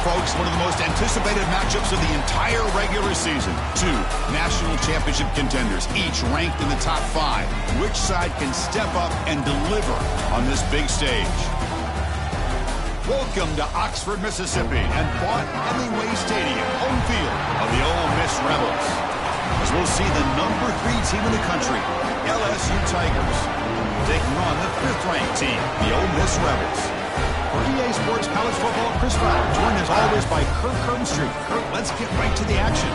folks, one of the most anticipated matchups of the entire regular season. Two national championship contenders, each ranked in the top 5. Which side can step up and deliver on this big stage? Welcome to Oxford, Mississippi, and Vaught Hemingway Stadium, home field of the Ole Miss Rebels. As we'll see the number 3 team in the country, LSU Tigers, taking on the 5th-ranked team, the Ole Miss Rebels. For EA Sports College Football, Chris Fowler, joined as always by Kirk Herbstreit. Kirk, let's get right to the action.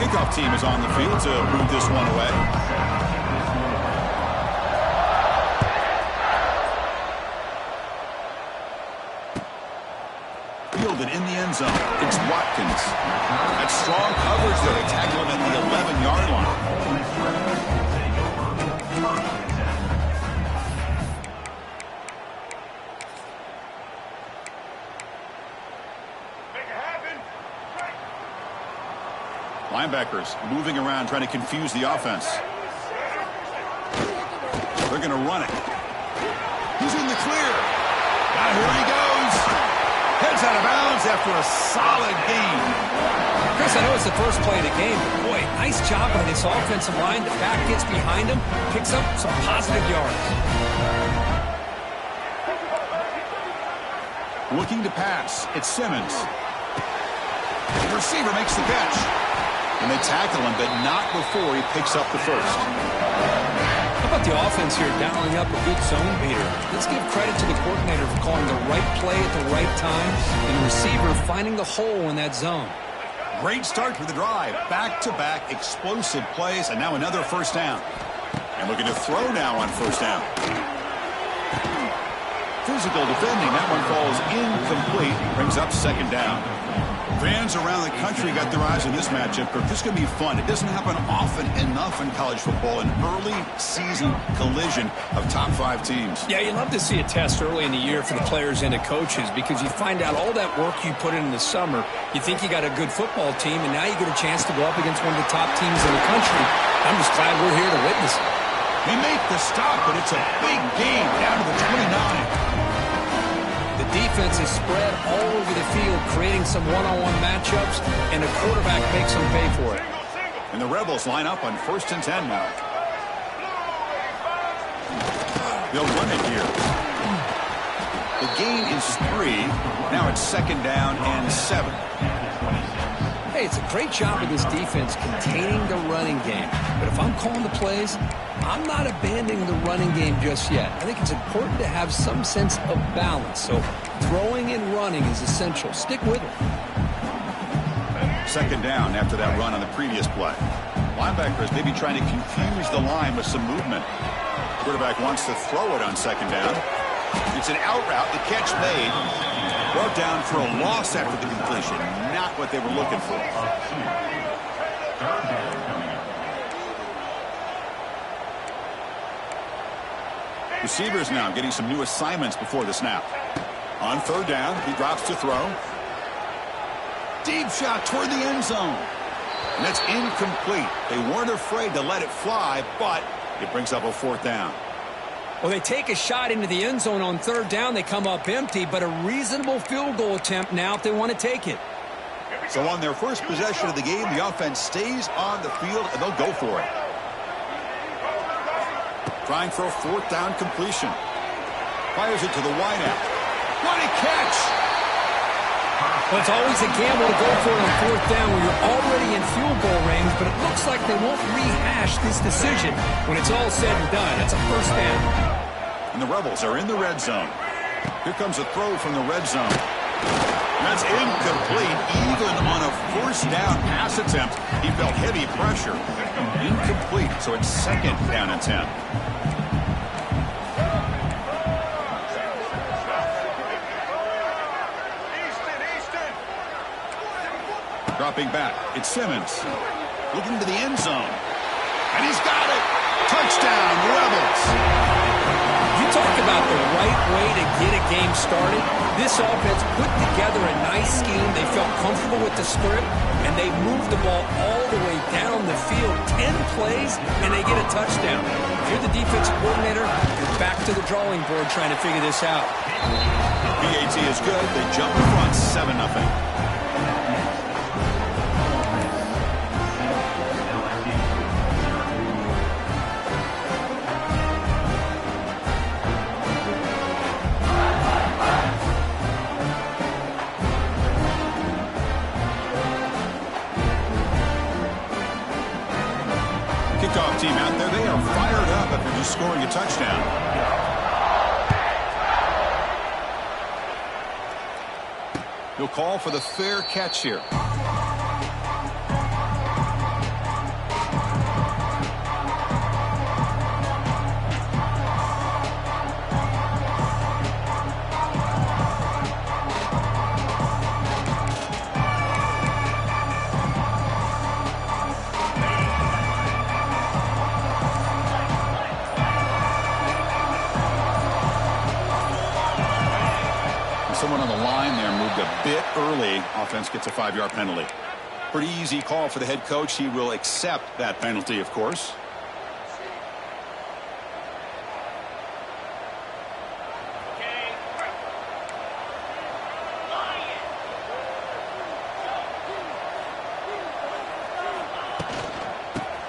Kickoff team is on the field to move this one away. Fielded in the end zone. It's Watkins. That's strong coverage there to tackle him at the 11-yard line. Linebackers moving around, trying to confuse the offense. They're going to run it. He's in the clear. Now here he goes. Heads out of bounds after a solid gain. Chris, I know it's the first play of the game, but boy, nice job by this offensive line. The back gets behind him, picks up some positive yards. Looking to pass. It's Simmons. The receiver makes the catch. And they tackle him, but not before he picks up the first. How about the offense here dialing up a good zone beater? Let's give credit to the coordinator for calling the right play at the right time and the receiver finding the hole in that zone. Great start to the drive. Back-to-back explosive plays, and now another first down. And looking to throw now on first down. Physical defending. That one falls incomplete. Brings up second down. Fans around the country got their eyes on this matchup. This is going to be fun. It doesn't happen often enough in college football, an early season collision of top 5 teams. Yeah, you love to see a test early in the year for the players and the coaches because you find out all that work you put in the summer. You think you got a good football team, and now you get a chance to go up against one of the top teams in the country. I'm just glad we're here to witness it. They make the stop, but it's a big game down to the 29. The defense is spread all over the field, creating some one-on-one matchups, and the quarterback makes them pay for it. And the Rebels line up on 1st and 10 now. They'll run it here. The gain is 3. Now it's 2nd down and 7. Hey, it's a great job of this defense containing the running game. But if I'm calling the plays, I'm not abandoning the running game just yet. I think it's important to have some sense of balance. So throwing and running is essential. Stick with it. 2nd down after that run on the previous play. Linebackers maybe trying to confuse the line with some movement. Quarterback wants to throw it on 2nd down. It's an out route. The catch made. Brought down for a loss after the completion. Not what they were looking for. Receivers now getting some new assignments before the snap. On 3rd down, he drops to throw. Deep shot toward the end zone. And that's incomplete. They weren't afraid to let it fly, but it brings up a 4th down. Well, they take a shot into the end zone on 3rd down. They come up empty, but a reasonable field goal attempt now if they want to take it. So on their first possession of the game, the offense stays on the field, and they'll go for it. Trying for a 4th down completion. Fires it to the wideout. What a catch! Well, it's always a gamble to go for it on 4th down when you're already in field goal range, but it looks like they won't rehash this decision when it's all said and done. It's a first down. And the Rebels are in the red zone. Here comes a throw from the red zone. That's incomplete. Even on a 1st down pass attempt, he felt heavy pressure. Incomplete, so it's 2nd down and 10. Dropping back, it's Simmons. Looking to the end zone. And he's got it. Touchdown, Rebels. You Talk about the right way to get a game started. This offense put together a nice scheme. They felt comfortable with the script, and they moved the ball all the way down the field. 10 plays, and they get a touchdown. If you're the defensive coordinator, you're back to the drawing board trying to figure this out. PAT is good. They jump in front 7-0. Kickoff team out there. They are fired up after just scoring a touchdown. He'll call for the fair catch here. Someone on the line there moved a bit early. Offense gets a 5-yard penalty. Pretty easy call for the head coach. He will accept that penalty, of course.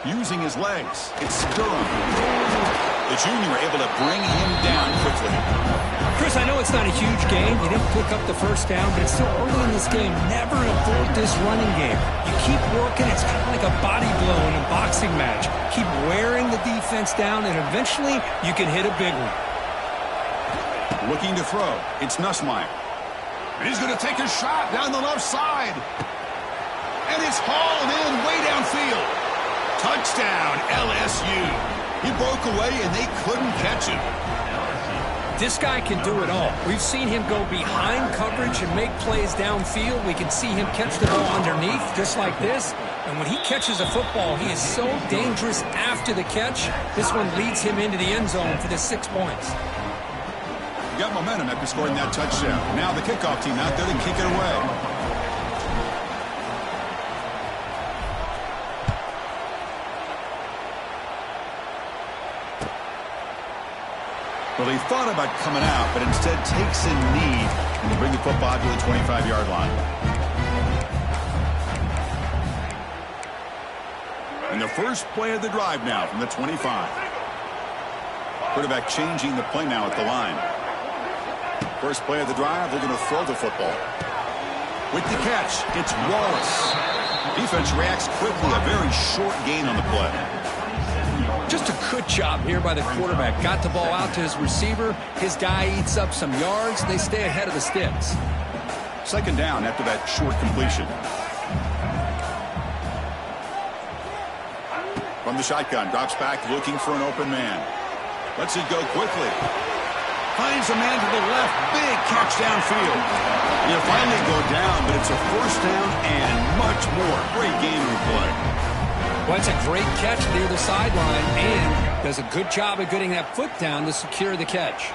Using his legs, it's Durham. The junior able to bring him down quickly. Chris, I know it's not a huge game. You didn't pick up the first down, but it's still early in this game. Never abort this running game. You keep working. It's kind of like a body blow in a boxing match. Keep wearing the defense down, and eventually you can hit a big one. Looking to throw. It's Nussmeier. And he's going to take a shot down the left side. And it's hauled in way downfield. Touchdown, LSU. He broke away, and they couldn't catch him. This guy can do it all. We've seen him go behind coverage and make plays downfield. We can see him catch the ball underneath, just like this. And when he catches a football, he is so dangerous after the catch. This one leads him into the end zone for the 6 points. You got momentum after scoring that touchdown. Now the kickoff team out there to kick it away. Well, he thought about coming out, but instead takes a knee and to bring the football to the 25-yard line. And the first play of the drive now from the 25. Quarterback changing the play now at the line. First play of the drive, they're going to throw the football. With the catch, it's Wallace. Defense reacts quickly, a very short gain on the play. Just a good job here by the quarterback. Got the ball out to his receiver. His guy eats up some yards. They stay ahead of the sticks. Second down after that short completion. From the shotgun, drops back looking for an open man. Lets it go quickly. Finds a man to the left. Big catch downfield. You finally go down, but it's a first down and much more. Great game replay. Well, it's a great catch near the sideline and does a good job of getting that foot down to secure the catch.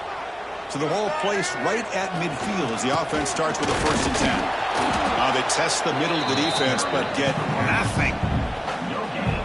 So the ball placed right at midfield as the offense starts with a 1st and 10. They test the middle of the defense, but get nothing.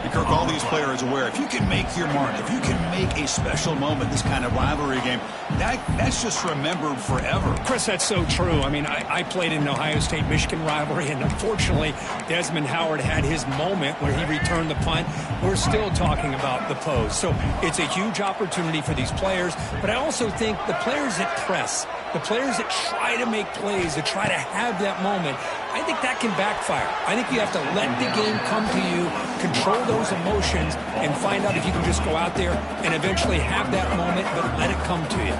Kirk, all these players aware, if you can make your mark, if you can make a special moment, this kind of rivalry game, that's just remembered forever. Chris, that's so true. I mean, I played in an Ohio State-Michigan rivalry, and unfortunately, Desmond Howard had his moment where he returned the punt. We're still talking about the pose. So it's a huge opportunity for these players, but I also think the players that press, the players that try to make plays, that try to have that moment, I think that can backfire. I think you have to let the game come to you, control those emotions, and find out if you can just go out there and eventually have that moment, but let it come to you.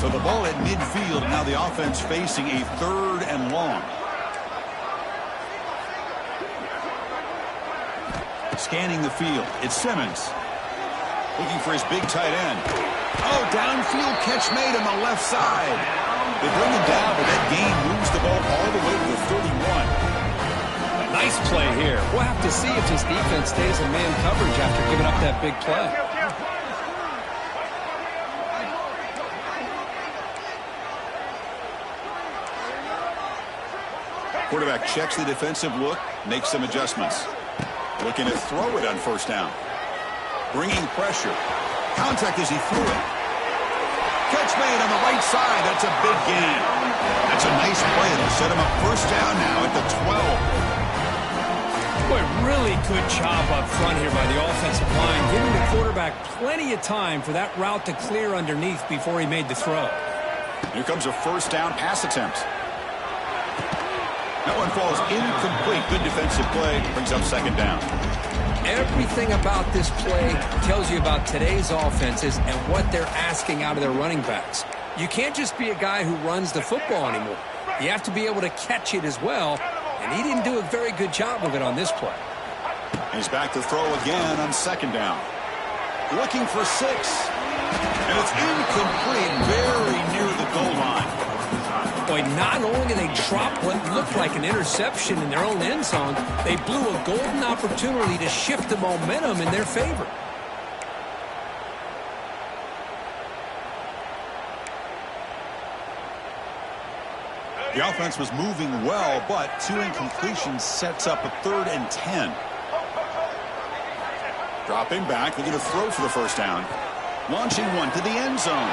So the ball at midfield, now the offense facing a 3rd and long. Scanning the field, it's Simmons. Looking for his big tight end. Oh, downfield catch made on the left side. They bring him down, but that gain moves the ball all the way to the 31. Nice play here. We'll have to see if this defense stays in man coverage after giving up that big play. Quarterback checks the defensive look, makes some adjustments. Looking to throw it on first down. Bringing pressure. Contact as he threw it. Catch made on the right side. That's a big gain. That's a nice play. It'll set him up first down now at the 12. Boy, really good job up front here by the offensive line, giving the quarterback plenty of time for that route to clear underneath before he made the throw. Here comes a first down pass attempt. That one falls incomplete. Good defensive play. Brings up second down. Everything about this play tells you about today's offenses and what they're asking out of their running backs. You can't just be a guy who runs the football anymore. You have to be able to catch it as well, and he didn't do a very good job of it on this play. He's back to throw again on second down. Looking for 6. And it's incomplete, very near the goal line. Boy, not only did they drop what looked like an interception in their own end zone, they blew a golden opportunity to shift the momentum in their favor. The offense was moving well, but 2 incompletions sets up a 3rd and 10. Dropping back, looking to throw for the first down. Launching one to the end zone.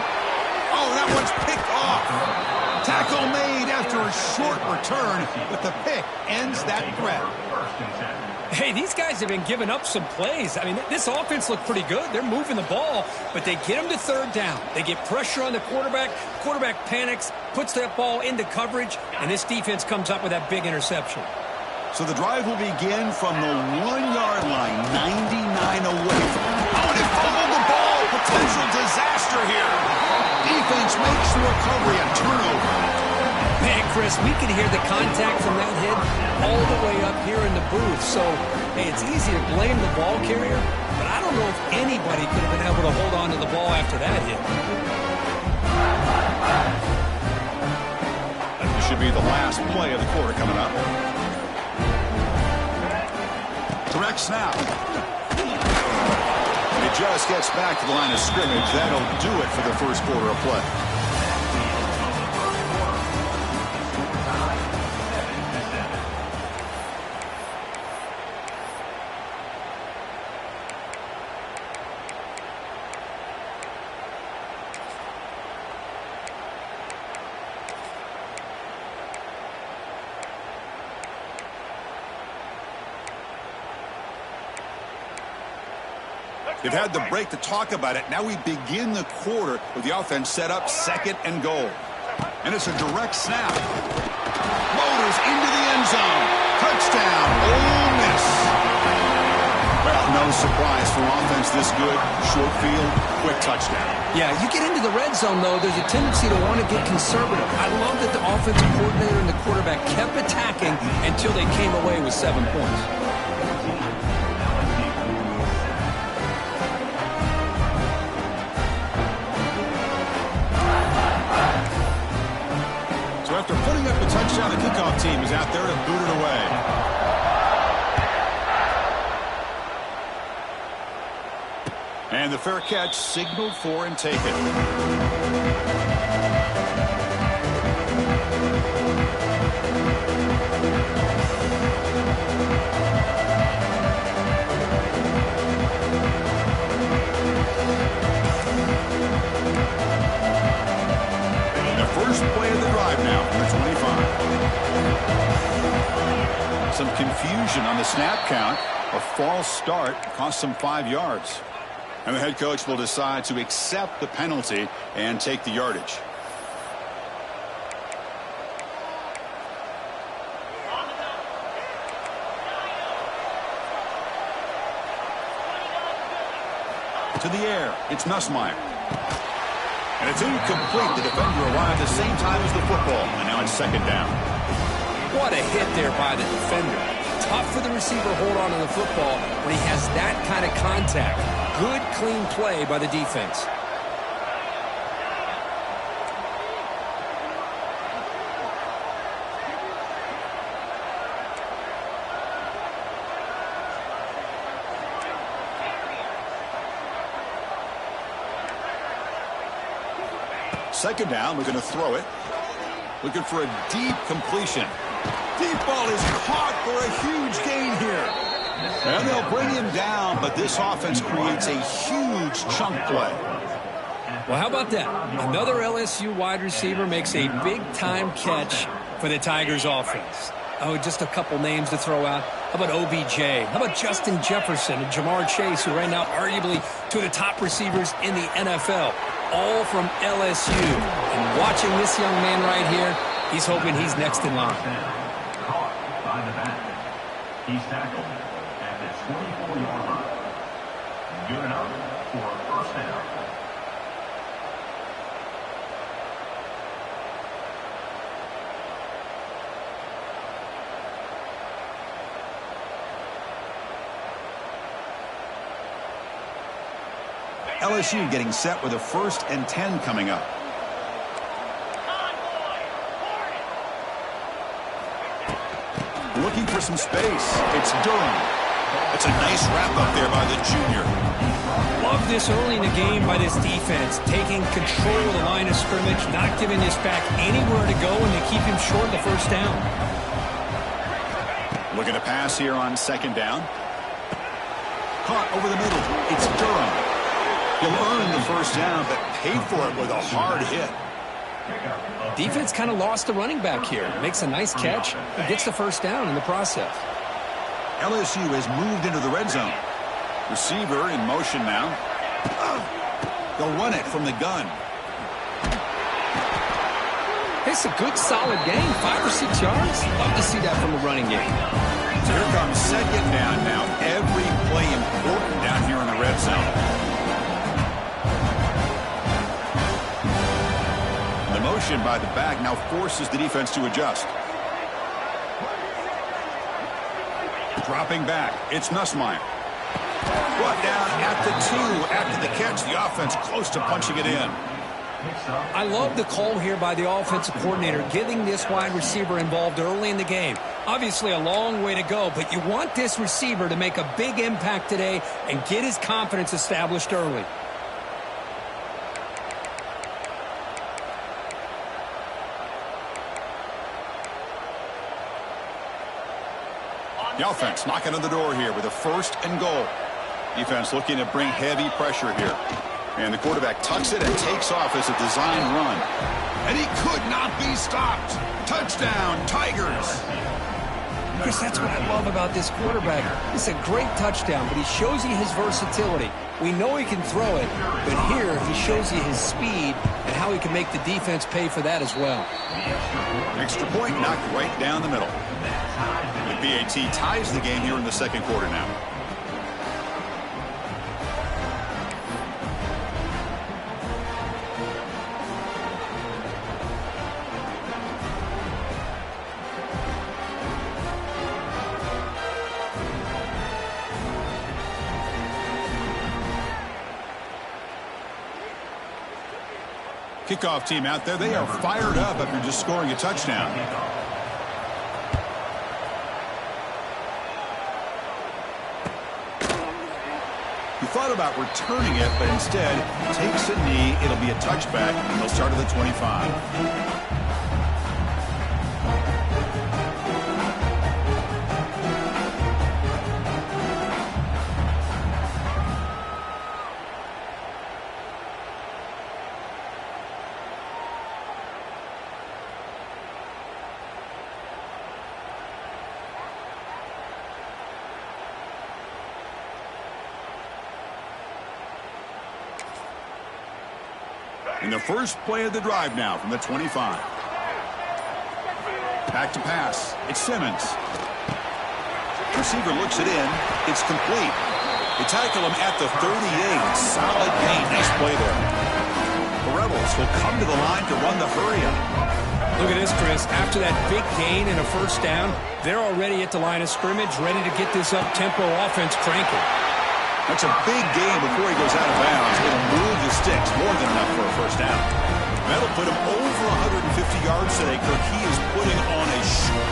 Oh, that one's picked off. Tackle made after a short return, but the pick ends that threat. Hey, these guys have been giving up some plays. I mean, this offense looked pretty good. They're moving the ball, but they get him to third down. They get pressure on the quarterback. Quarterback panics, puts that ball into coverage, and this defense comes up with that big interception. So the drive will begin from the 1-yard line, 99 away. Oh, and he fumbled the ball. Potential disaster here. Defense makes the recovery, a turnover. Man, Chris, we can hear the contact from that hit all the way up here in the booth. So, hey, it's easy to blame the ball carrier, but I don't know if anybody could have been able to hold on to the ball after that hit. This should be the last play of the quarter coming up. Direct snap. It just gets back to the line of scrimmage. That'll do it for the first quarter of play. They've had the break to talk about it. Now we begin the quarter with the offense set up 2nd and goal. And it's a direct snap. Motors into the end zone. Touchdown, Ole Miss. Well, no surprise for offense this good. Short field, quick touchdown. Yeah, you get into the red zone, though, there's a tendency to want to get conservative. I love that the offensive coordinator and the quarterback kept attacking until they came away with 7 points. After putting up the touchdown, the kickoff team is out there to boot it away. And the fair catch signaled for and taken. First play of the drive now from the 25. Some confusion on the snap count. A false start cost them 5 yards. And the head coach will decide to accept the penalty and take the yardage. To the air, it's Nussmeier. And it's incomplete. The defender arrived at the same time as the football. And now it's 2nd down. What a hit there by the defender. Tough for the receiver to hold on to the football when he has that kind of contact. Good, clean play by the defense. Second down, we're going to throw it. Looking for a deep completion. Deep ball is caught for a huge gain here. And they'll bring him down, but this offense creates a huge chunk play. Well, how about that? Another LSU wide receiver makes a big-time catch for the Tigers offense. Oh, just a couple names to throw out. How about OBJ? How about Justin Jefferson and Jamar Chase, who right now arguably two of the top receivers in the NFL, all from LSU. And watching this young man right here, he's hoping he's next in line. Caught by the back. He's tackled at the 24-yard line. Good enough for a first down. LSU getting set with a 1st and 10 coming up. Looking for some space. It's Durham. It's a nice wrap up there by the junior. Love this early in the game by this defense, taking control of the line of scrimmage, not giving this back anywhere to go, and they keep him short of the first down. Looking to pass here on 2nd down. Caught over the middle. It's Durham. He'll earn the first down, but paid for it with a hard hit. Defense kind of lost the running back here. Makes a nice catch and gets the first down in the process. LSU has moved into the red zone. Receiver in motion now. They'll run it from the gun. It's a good, solid gain. 5 or 6 yards. Love to see that from the running game. So here comes 2nd down now. Every play important down here in the red zone. The motion by the back now forces the defense to adjust. Dropping back, it's Nussmeier. Brought down at the 2 after the catch. The offense close to punching it in. I love the call here by the offensive coordinator, getting this wide receiver involved early in the game. Obviously a long way to go, but you want this receiver to make a big impact today and get his confidence established early. The offense knocking on the door here with a 1st and goal. Defense looking to bring heavy pressure here. And the quarterback tucks it and takes off as a design run. And he could not be stopped. Touchdown, Tigers. Chris, that's what I love about this quarterback. It's a great touchdown, but he shows you his versatility. We know he can throw it, but here he shows you his speed and how he can make the defense pay for that as well. Extra point knocked right down the middle. The PAT ties the game here in the 2nd quarter now. Kickoff team out there, they are fired up after just scoring a touchdown. He thought about returning it, but instead takes a knee. It'll be a touchback, and they'll start at the 25. In the first play of the drive now from the 25. Back to pass. It's Simmons. Receiver looks it in. It's complete. They tackle him at the 38. Solid gain. Nice play there. The Rebels will come to the line to run the hurry-up. Look at this, Chris. After that big gain and a first down, they're already at the line of scrimmage, ready to get this up-tempo offense cranking. That's a big gain before he goes out of bounds. It'll move the sticks more than enough for a first down. That'll put him over 150 yards today, Kirk. He is putting on a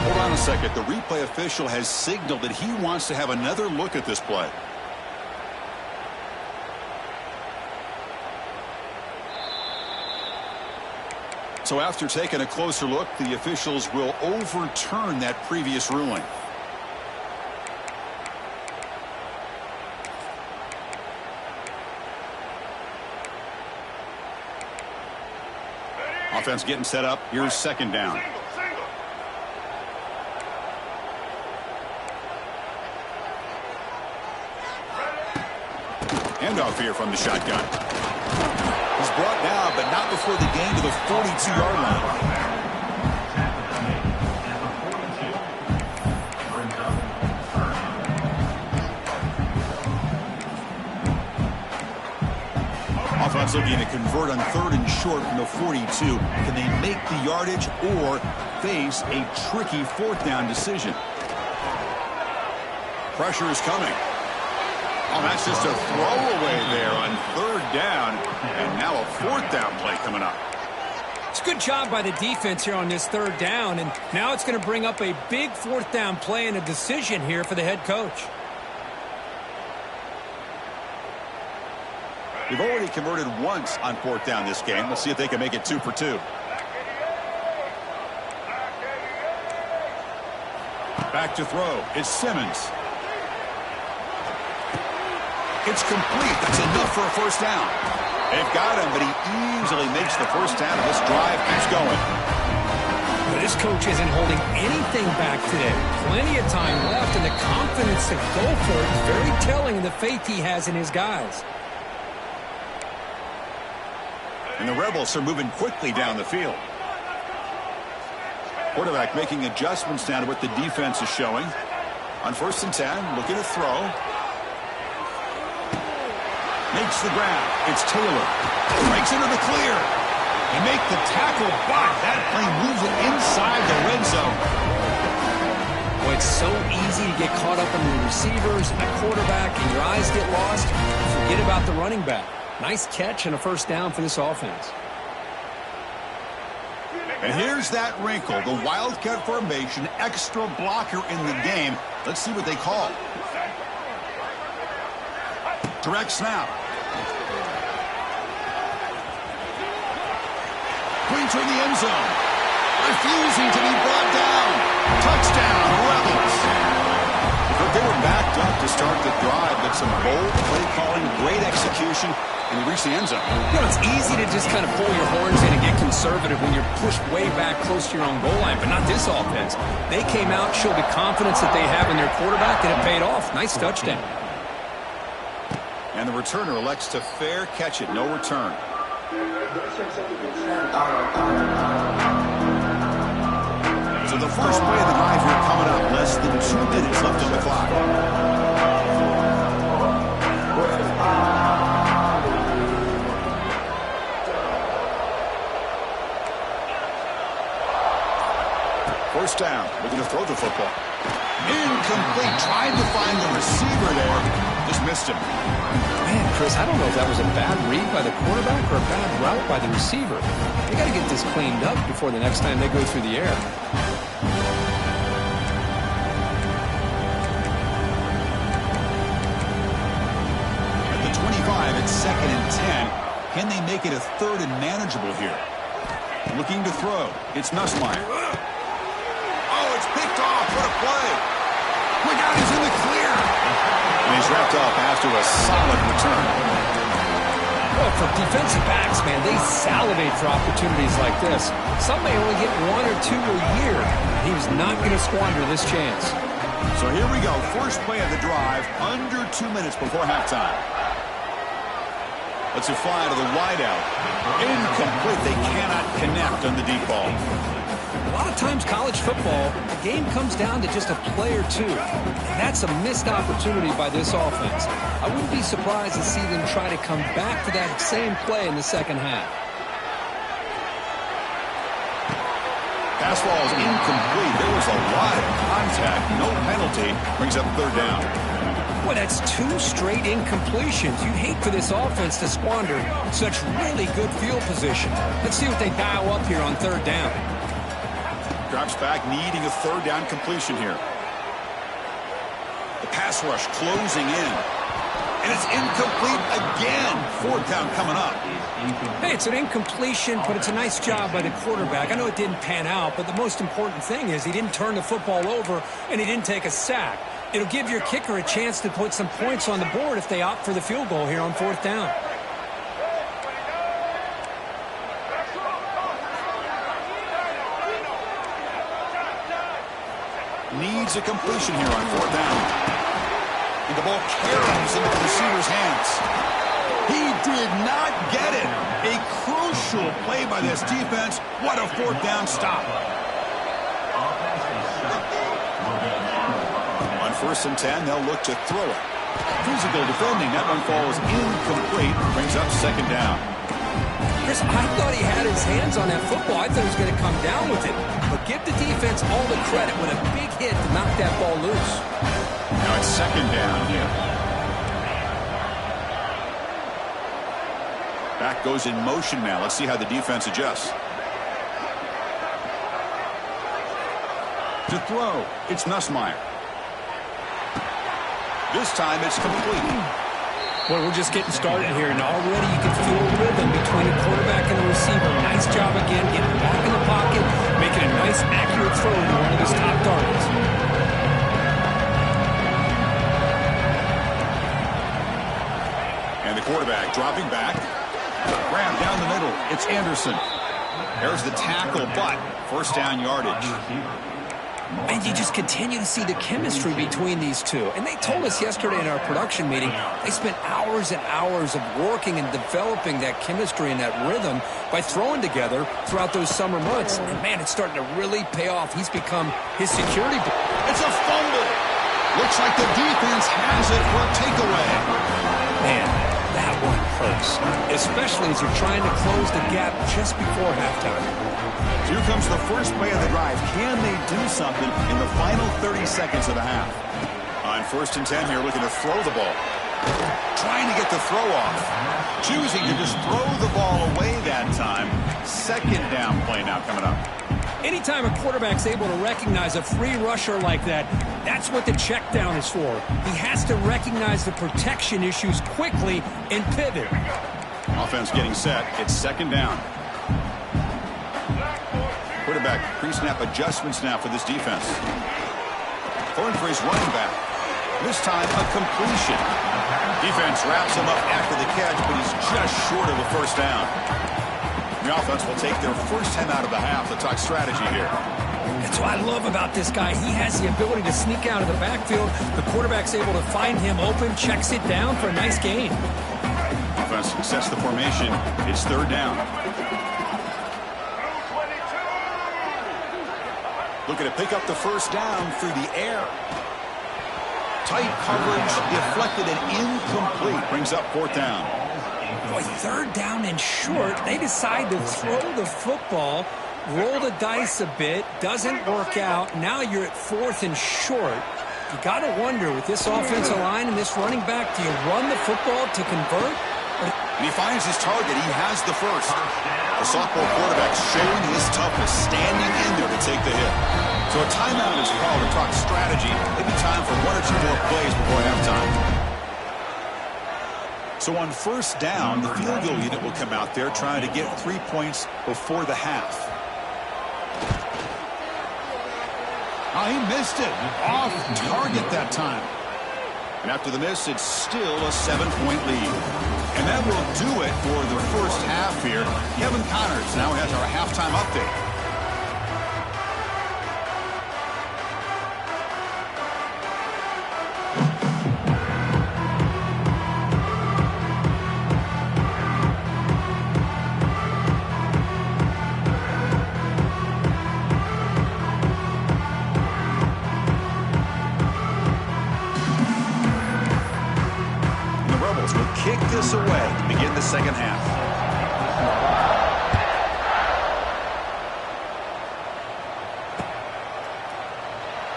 Hold on a second. The replay official has signaled that he wants to have another look at this play. So after taking a closer look, the officials will overturn that previous ruling. Offense getting set up. Here's second down. Handoff here from the shotgun. He's brought down, but not before the gain to the 42-yard line. Offense looking to convert on 3rd and short from the 42. Can they make the yardage or face a tricky 4th down decision? Pressure is coming. Oh, that's just a throwaway there on 3rd down. And now a 4th down play coming up. It's a good job by the defense here on this 3rd down. And now it's going to bring up a big 4th down play and a decision here for the head coach. They've already converted once on 4th down this game. Let's see if they can make it 2 for 2. Back to throw. It's Simmons. It's complete. That's enough for a 1st down. They've got him, but he easily makes the 1st down, and this drive keeps going. But this coach isn't holding anything back today. Plenty of time left, and the confidence to go for it is very telling of the faith he has in his guys. And the Rebels are moving quickly down the field. Quarterback making adjustments down to what the defense is showing. On 1st and 10, looking to throw. Makes the grab. It's Taylor. Breaks into the clear. They make the tackle, but that play moves it inside the red zone. Boy, it's so easy to get caught up in the receivers and the quarterback, and your eyes get lost. Forget about the running back. Nice catch and a 1st down for this offense. And here's that wrinkle. The Wildcat formation, extra blocker in the game. Let's see what they call. Direct snap. Pointer in the end zone. Refusing to be brought down. Touchdown, Rebels. But they were backed up to start the drive, but some bold play calling, great execution, and they reached the end zone. You know, it's easy to just kind of pull your horns in and get conservative when you're pushed way back close to your own goal line, but not this offense. They came out, showed the confidence that they have in their quarterback, and it paid off. Nice touchdown. And the returner elects to fair catch it. No return. So the first play of the drive here coming up. Less than 2 minutes left on the clock. First down. Looking to throw the football. Incomplete. Tried to find the receiver there. Just missed him. Man, Chris, I don't know if that was a bad read by the quarterback or a bad route by the receiver. They got to get this cleaned up before the next time they go through the air. At the 25, it's 2nd and 10. Can they make it a 3rd and manageable here? Looking to throw. It's Nussmeier. Oh, it's picked off. What a play. Look out, he's in the clear. And he's wrapped up after a solid return. Well, for defensive backs, man, they salivate for opportunities like this. Some may only get 1 or 2 a year. He was not going to squander this chance. So here we go. First play of the drive, under 2 minutes before halftime. Let's fly to the wideout. Incomplete. They cannot connect on the deep ball. A lot of times college football, the game comes down to just a play or two. And that's a missed opportunity by this offense. I wouldn't be surprised to see them try to come back to that same play in the second half. Pass ball is incomplete. There was a lot of contact. No penalty. Brings up 3rd down. Boy, that's 2 straight incompletions. You'd hate for this offense to squander such really good field position. Let's see what they dial up here on 3rd down. Drops back, needing a 3rd down completion here. The pass rush closing in. And it's incomplete again. Fourth down coming up. Hey, it's an incompletion, but it's a nice job by the quarterback. I know it didn't pan out, but the most important thing is he didn't turn the football over and he didn't take a sack. It'll give your kicker a chance to put some points on the board if they opt for the field goal here on fourth down. Needs a completion here on fourth down. And the ball caroms into the receiver's hands. He did not get it. A crucial play by this defense. What a fourth down stop. On first and 10, they'll look to throw it. Physical defending. That one falls incomplete. Brings up second down. Chris, I thought he had his hands on that football. I thought he was going to come down with it. But give the defense all the credit with a big hit to knock that ball loose. Now it's second down here. Back goes in motion now. Let's see how the defense adjusts. To throw, it's Nussmeier. This time it's complete. Well, we're just getting started here, and already you can feel a rhythm between the quarterback and the receiver. Nice job again, getting back in the pocket, making a nice, accurate throw to one of his top targets. And the quarterback dropping back. Grab down the middle. It's Anderson. There's the tackle, but first down yardage. And you just continue to see the chemistry between these two. And they told us yesterday in our production meeting, they spent hours and hours of working and developing that chemistry and that rhythm by throwing together throughout those summer months. And, man, it's starting to really pay off. He's become his security. It's a fumble. Looks like the defense has it for a takeaway. Man, that one hurts, especially as you're trying to close the gap just before halftime. Here comes the first play of the drive. Can they do something in the final 30 seconds of the half? On first and 10 here, looking to throw the ball. Trying to get the throw off. Choosing to just throw the ball away that time. Second down play now coming up. Anytime a quarterback's able to recognize a free rusher like that, that's what the check down is for. He has to recognize the protection issues quickly and pivot. Offense getting set. It's second down. Quarterback pre-snap adjustments now for this defense. Throwing for his running back. This time a completion. Defense wraps him up after the catch, but he's just short of a first down. The offense will take their first 10 out of the half. The talk strategy here. That's what I love about this guy. He has the ability to sneak out of the backfield. The quarterback's able to find him open, checks it down for a nice gain. Offense sets the formation. It's third down. Looking to pick up the first down through the air. Tight coverage, deflected and incomplete. Brings up fourth down. Boy, third down and short. They decide to throw the football, roll the dice a bit, doesn't work out. Now you're at fourth and short. You got to wonder, with this offensive line and this running back, do you run the football to convert? And he finds his target. He has the first. The sophomore quarterback showing his toughness, standing in there to take the hit. So a timeout is called to talk strategy. Maybe time for one or two more plays before halftime. So on first down, the field goal unit will come out there trying to get 3 points before the half. Oh, he missed it. Off target that time. And after the miss, it's still a 7-point lead. And that will do it for the first half here. Kevin Connors now has our halftime update. Kick this away to begin the second half.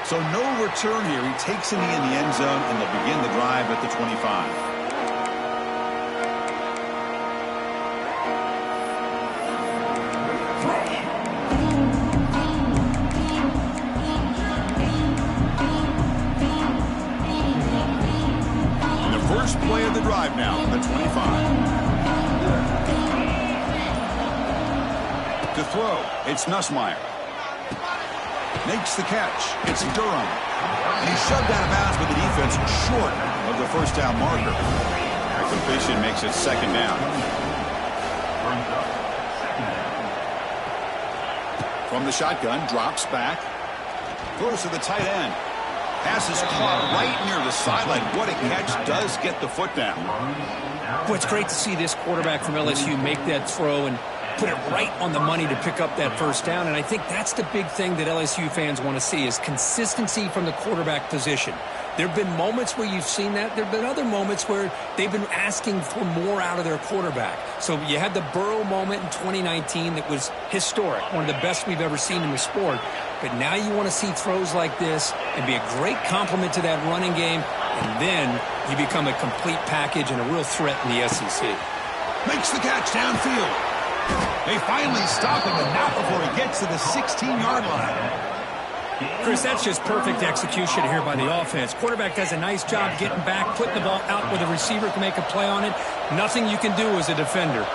So no return here. He takes it in the end zone, and they'll begin the drive at the 25. play of the drive now from the 25. To throw, it's Nussmeier. Makes the catch. It's Durham. And he's shoved out of bounds with the defense short of the first down marker. The completion makes it second down. From the shotgun, drops back. Throws to the tight end. Pass is caught right near the sideline. What a catch. Does get the foot down. Boy, it's great to see this quarterback from LSU make that throw and put it right on the money to pick up that first down. And I think that's the big thing that LSU fans want to see is consistency from the quarterback position. There have been moments where you've seen that. There have been other moments where they've been asking for more out of their quarterback. So you had the Burrow moment in 2019 that was historic, one of the best we've ever seen in the sport. But now you want to see throws like this and be a great complement to that running game, and then you become a complete package and a real threat in the SEC. Makes the catch downfield. They finally stop him, but not before he gets to the 16-yard line. Chris, that's just perfect execution here by the offense. Quarterback does a nice job getting back, putting the ball out where the receiver can make a play on it. Nothing you can do as a defender.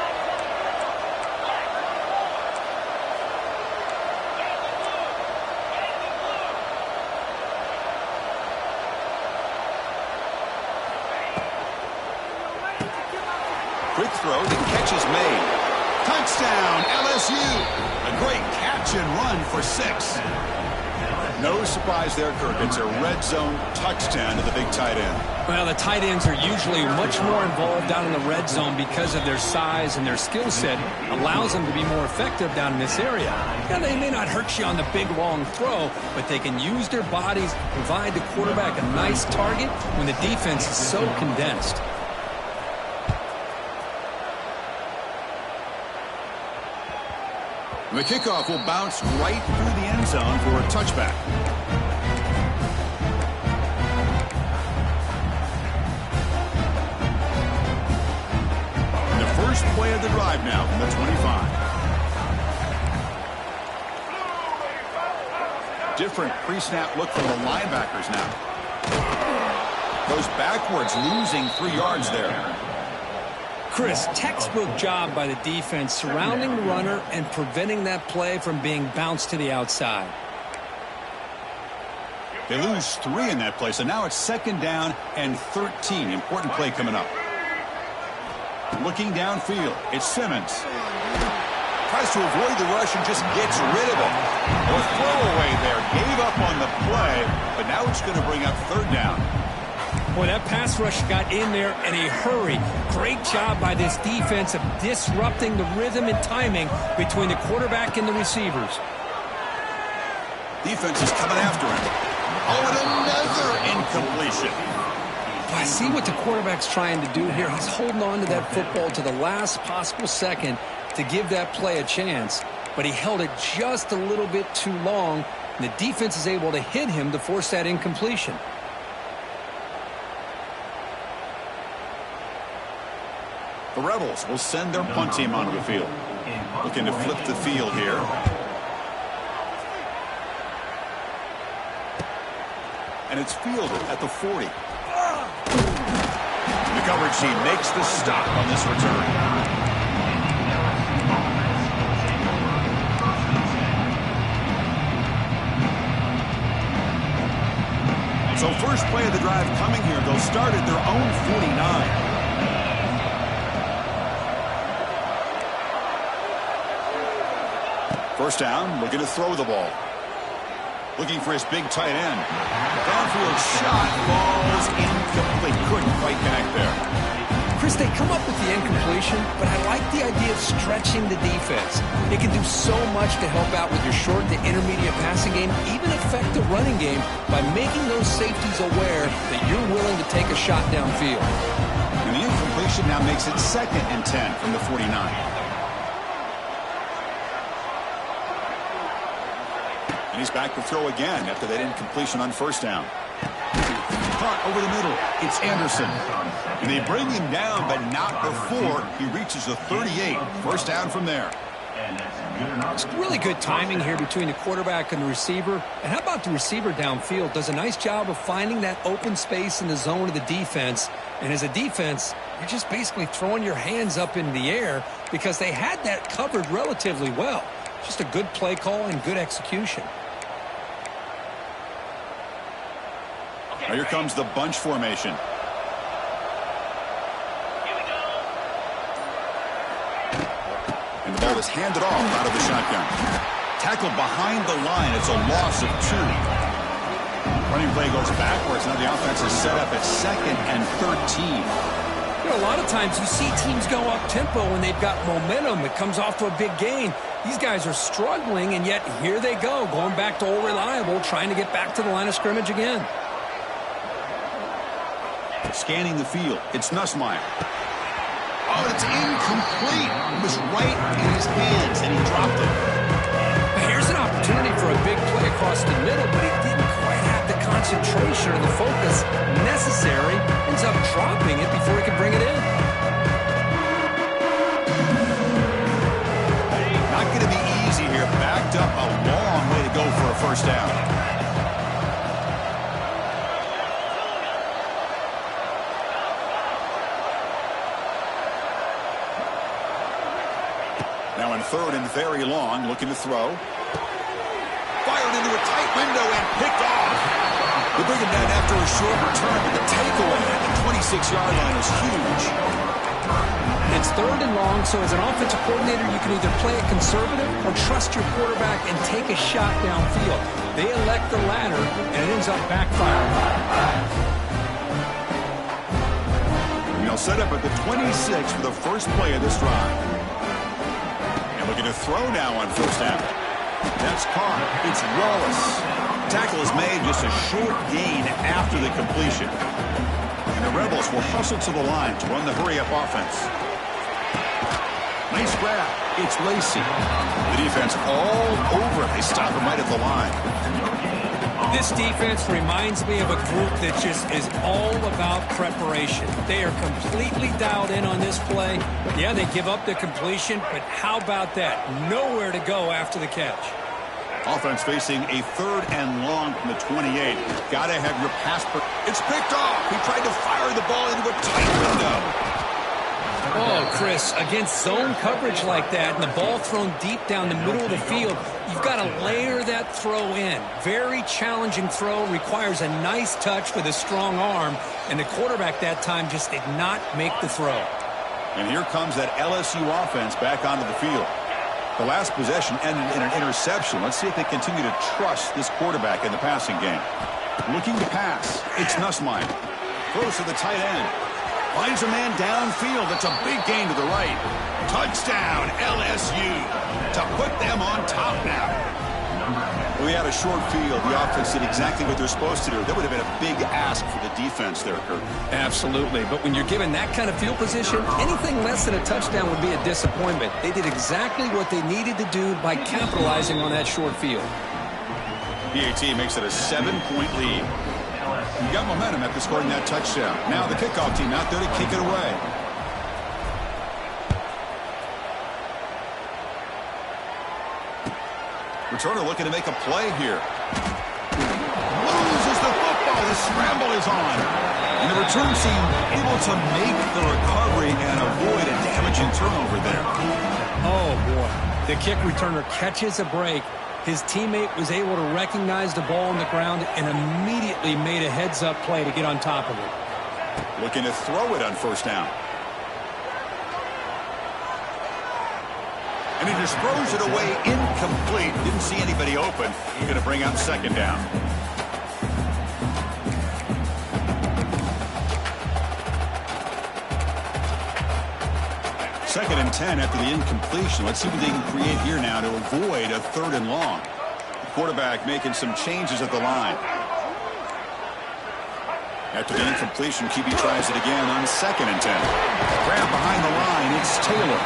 Quick throw, the catch is made. Touchdown, LSU. A great catch and run for 6. No surprise there, Kirk. It's a red zone touchdown to the big tight end. Well, the tight ends are usually much more involved down in the red zone because of their size and their skill set allows them to be more effective down in this area. Now, they may not hurt you on the big, long throw, but they can use their bodies, provide the quarterback a nice target when the defense is so condensed. The kickoff will bounce right through the end zone for a touchback. The first play of the drive now from the 25. Different pre-snap look from the linebackers now. Goes backwards, losing 3 yards there. Chris, textbook job by the defense surrounding the runner and preventing that play from being bounced to the outside. They lose 3 in that play, so now it's second down and 13. Important play coming up. Looking downfield, it's Simmons. Tries to avoid the rush and just gets rid of it. A throwaway there, gave up on the play, but now it's going to bring up third down. Boy, that pass rush got in there in a hurry. Great job by this defense of disrupting the rhythm and timing between the quarterback and the receivers. Defense is coming after him. Oh, and another incompletion. I see what the quarterback's trying to do here. He's holding on to that football to the last possible second to give that play a chance. But he held it just a little bit too long, and the defense is able to hit him to force that incompletion. The Rebels will send their punt team onto the field. Looking to flip the field here. And it's fielded at the 40. The coverage team makes the stop on this return. So first play of the drive coming here. They'll start at their own 49. First down, looking to throw the ball. Looking for his big tight end. Downfield shot, falls incomplete. Couldn't quite connect there. Chris, they come up with the incompletion, but I like the idea of stretching the defense. It can do so much to help out with your short to intermediate passing game, even affect the running game by making those safeties aware that you're willing to take a shot downfield. And the incompletion now makes it 2nd and 10 from the 49. And he's back to throw again after that incompletion on first down. Caught over the middle. It's Anderson. And they bring him down, but not before he reaches the 38. First down from there. It's really good timing here between the quarterback and the receiver. And how about the receiver downfield? Does a nice job of finding that open space in the zone of the defense. And as a defense, you're just basically throwing your hands up in the air because they had that covered relatively well. Just a good play call and good execution. Now here comes the bunch formation. And the ball is handed off out of the shotgun. Tackled behind the line. It's a loss of 2. Running play goes backwards. Now the offense is set up at 2nd and 13. You know, a lot of times you see teams go up-tempo when they've got momentum. It comes off to a big gain. These guys are struggling, and yet here they go, going back to old reliable, trying to get back to the line of scrimmage again. Scanning the field. It's Nussmeier. Oh, it's incomplete. It was right in his hands, and he dropped it. Here's an opportunity for a big play across the middle, but he didn't quite have the concentration or the focus necessary. Ends up dropping it before he could bring it in. Not going to be easy here. Backed up a long way to go for a first down. Now in 3rd and very long, looking to throw. Fired into a tight window and picked off. They bring him down after a short return, but the takeaway at the 26-yard line is huge. It's 3rd and long, so as an offensive coordinator, you can either play it conservative or trust your quarterback and take a shot downfield. They elect the latter, and it ends up backfiring. And they'll set up at the 26 for the first play of this drive. Looking to throw now on first down. That's caught. It's Wallace. Tackle is made, just a short gain after the completion. And the Rebels will hustle to the line to run the hurry-up offense. Nice grab. It's Lacey. The defense all over it. They stop him right at the line. This defense reminds me of a group that just is all about preparation. They are completely dialed in on this play. Yeah, they give up the completion, but how about that? Nowhere to go after the catch. Offense facing a 3rd and long from the 28. Got to have your pass. It's picked off. He tried to fire the ball into a tight window. Oh, Chris, against zone coverage like that and the ball thrown deep down the middle of the field, you've got to layer that throw in. Very challenging throw, requires a nice touch with a strong arm, and the quarterback that time just did not make the throw. And here comes that LSU offense back onto the field. The last possession ended in an interception. Let's see if they continue to trust this quarterback in the passing game. Looking to pass. It's Nussmeier. Throws to the tight end. Finds a man downfield. That's a big gain to the right. Touchdown, LSU. To put them on top now. We had a short field. The offense did exactly what they're supposed to do. That would have been a big ask for the defense there, Kurt. Absolutely. But when you're given that kind of field position, anything less than a touchdown would be a disappointment. They did exactly what they needed to do by capitalizing on that short field. PAT makes it a 7-point lead. You got momentum after scoring that touchdown. Now the kickoff team out there to kick it away. Returner looking to make a play here. Loses the football. The scramble is on. And the return team able to make the recovery and avoid a damaging turnover there. Oh, boy. The kick returner catches a break. His teammate was able to recognize the ball on the ground and immediately made a heads-up play to get on top of it. Looking to throw it on first down. And he just throws it away incomplete. Didn't see anybody open. He's going to bring up second down. Second and 10 after the incompletion. Let's see what they can create here now to avoid a 3rd and long. The quarterback making some changes at the line. After the incompletion, QB tries it again on 2nd and 10. Grab behind the line. It's Taylor.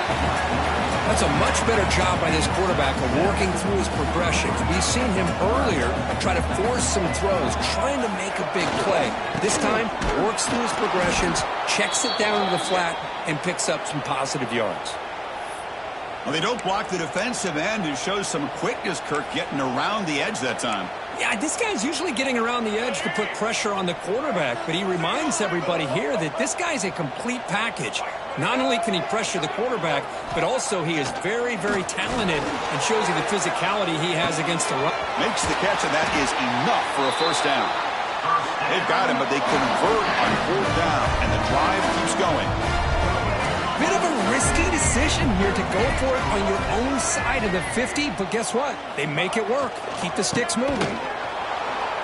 That's a much better job by this quarterback of working through his progressions. We've seen him earlier try to force some throws, trying to make a big play. This time, works through his progressions, checks it down to the flat, and picks up some positive yards. Well, they don't block the defensive end. It shows some quickness, Kirk, getting around the edge that time. Yeah, this guy's usually getting around the edge to put pressure on the quarterback, but he reminds everybody here that this guy's a complete package. Not only can he pressure the quarterback, but also he is very, very talented and shows you the physicality he has against the run. Makes the catch, and that is enough for a first down. They've got him, but they convert on fourth down, and the drive keeps going. Bit of a risky decision here to go for it on your own side of the 50, but guess what? They make it work. Keep the sticks moving.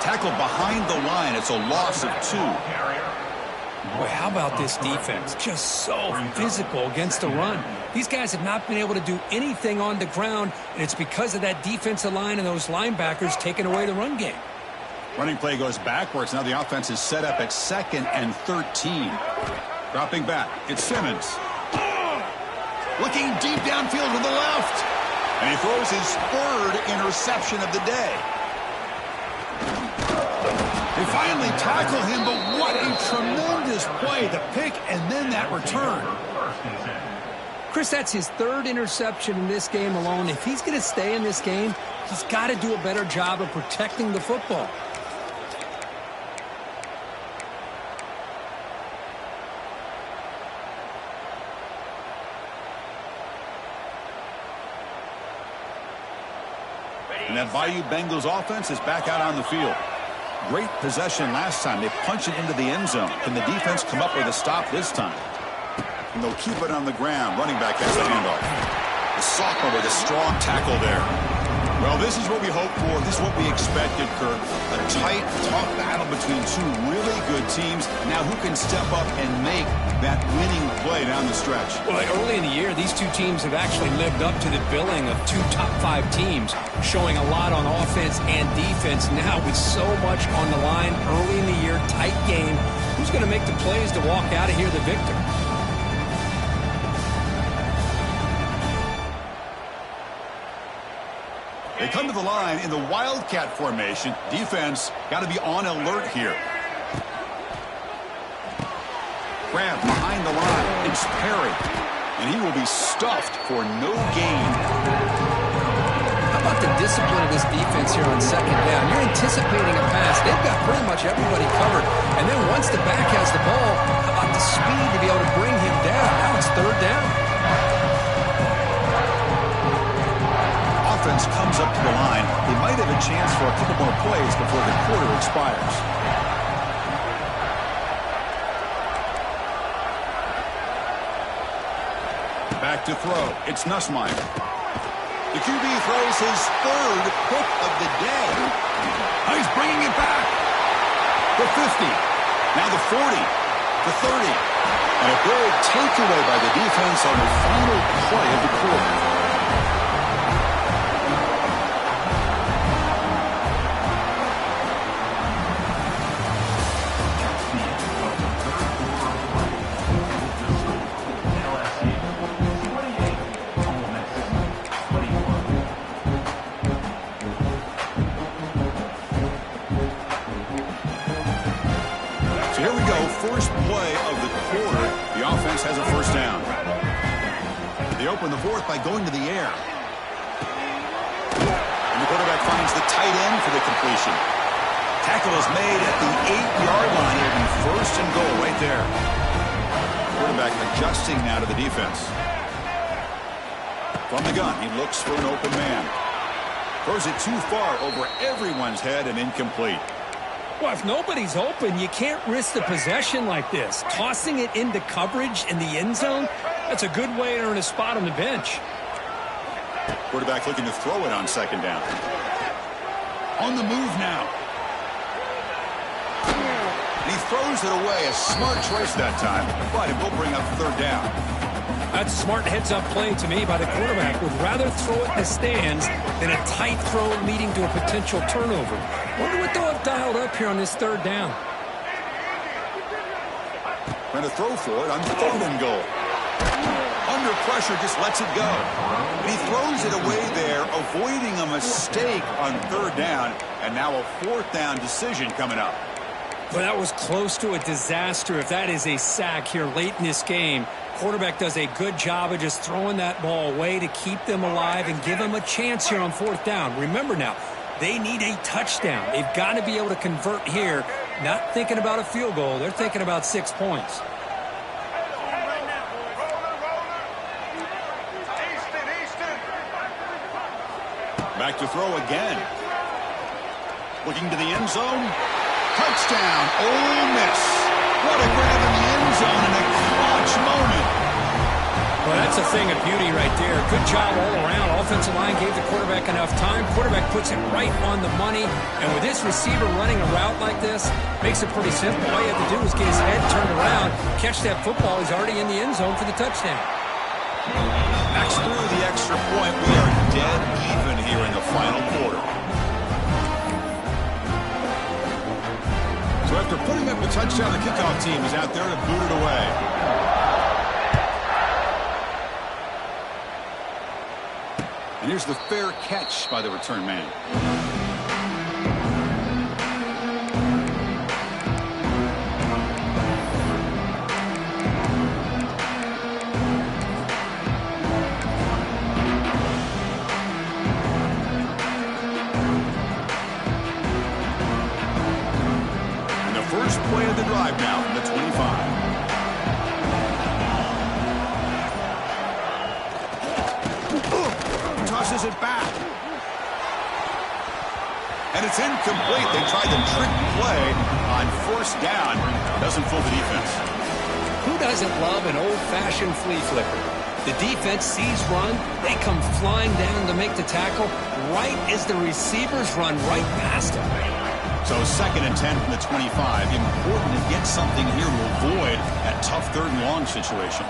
Tackled behind the line. It's a loss of 2. Boy, how about this defense? Just so physical against the run. These guys have not been able to do anything on the ground, and it's because of that defensive line and those linebackers taking away the run game. Running play goes backwards. Now the offense is set up at 2nd and 13. Dropping back. It's Simmons. Looking deep downfield to the left. And he throws his 3rd interception of the day. They finally tackle him, but what a tremendous play. The pick and then that return. Chris, that's his 3rd interception in this game alone. If he's going to stay in this game, he's got to do a better job of protecting the football. And that Bayou Bengals offense is back out on the field. Great possession last time. They punch it into the end zone. Can the defense come up with a stop this time? And they'll keep it on the ground. Running back has the handoff. The sophomore with a strong tackle there. Well, this is what we hoped for. This is what we expected, Kirk. A tight, tough battle between 2 really good teams. Now who can step up and make that winning play down the stretch? Well, early in the year, these 2 teams have actually lived up to the billing of 2 top 5 teams, showing a lot on offense and defense. Now with so much on the line early in the year, tight game, who's going to make the plays to walk out of here the victor? They come to the line in the Wildcat formation. Defense got to be on alert here. Grab behind the line. It's Perry. And he will be stuffed for no gain. How about the discipline of this defense here on 2nd down? You're anticipating a pass. They've got pretty much everybody covered. And then once the back has the ball, how about the speed to be able to bring him down? Now it's 3rd down. Offense comes up to the line. They might have a chance for a couple more plays before the quarter expires. Back to throw. It's Nussmeier. The QB throws his 3rd pick of the day. Now he's bringing it back. The 50. Now the 40. The 30. And a big takeaway by the defense on the final play of the quarter. First play of the quarter, the offense has a 1st down. They open the 4th by going to the air. And the quarterback finds the tight end for the completion. Tackle is made at the 8-yard line. It'll be 1st and goal right there. Quarterback adjusting now to the defense. From the gun, he looks for an open man. Throws it too far over everyone's head and incomplete. Well, if nobody's open, you can't risk the possession like this. Tossing it into coverage in the end zone, that's a good way to earn a spot on the bench. Quarterback looking to throw it on 2nd down. On the move now. And he throws it away. A smart choice that time, but it will bring up 3rd down. That's a smart heads-up play to me by the quarterback. Would rather throw it in the stands than a tight throw leading to a potential turnover. Wonder what they'll have dialed up here on this 3rd down. Trying to throw for it on 3rd and goal. Under pressure, just lets it go. And he throws it away there, avoiding a mistake on 3rd down. And now a 4th down decision coming up. Well, that was close to a disaster if that is a sack here late in this game. Quarterback does a good job of just throwing that ball away to keep them alive and give them a chance here on fourth down. Remember now, they need a touchdown. They've got to be able to convert here. Not thinking about a field goal. They're thinking about 6 points. Back to throw again. Looking to the end zone. Touchdown, Ole Miss. What a grab in the end zone in a clutch moment. Well, that's a thing of beauty right there. Good job all around. Offensive line gave the quarterback enough time. Quarterback puts it right on the money. And with this receiver running a route like this, makes it pretty simple. All you have to do is get his head turned around, catch that football. He's already in the end zone for the touchdown. Max through the extra point. We are dead even here in the final quarter. So after putting up a touchdown, the kickoff team is out there to boot it away. And here's the fair catch by the return man. And the first play of the drive now from the 25. Tosses it back. And it's incomplete. They tried the trick play on first down. Doesn't fool the defense. Who doesn't love an old-fashioned flea flicker? The defense sees run. They come flying down to make the tackle right as the receivers run right past them. So 2nd and 10 from the 25. Important to get something here to avoid that tough 3rd and long situation.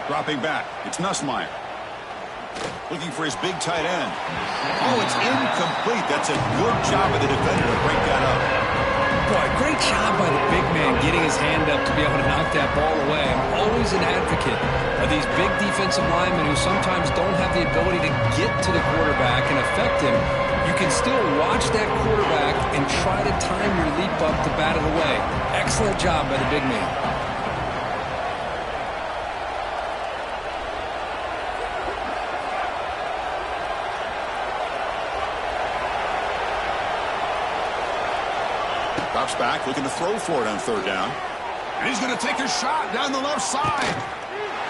Dropping back, it's Nussmeier. Looking for his big tight end. Oh, it's incomplete. That's a good job of the defender to break that up. Boy, great job by the big man getting his hand up to be able to knock that ball away. I'm always an advocate of these big defensive linemen who sometimes don't have the ability to get to the quarterback and affect him. You can still watch that quarterback and try to time your leap up to bat it away. Excellent job by the big man. Drops back, looking to throw for it on 3rd down. And he's going to take a shot down the left side.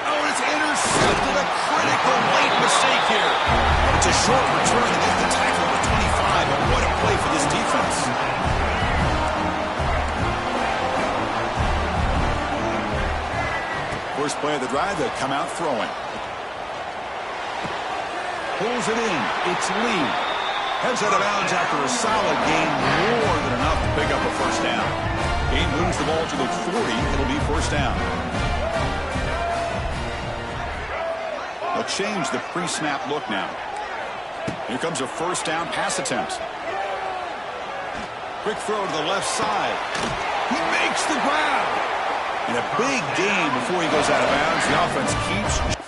Oh, it's intercepted. A critical late mistake here. But it's a short return to get the tackle to 25. And what a play for this defense. First play of the drive, they come out throwing. Pulls it in. It's Lee. Heads out of bounds after a solid gain, more than enough to pick up a first down. Game moves the ball to the 40. It'll be first down. They'll change the pre-snap look now. Here comes a first down pass attempt. Quick throw to the left side. He makes the grab. And a big gain before he goes out of bounds. The offense keeps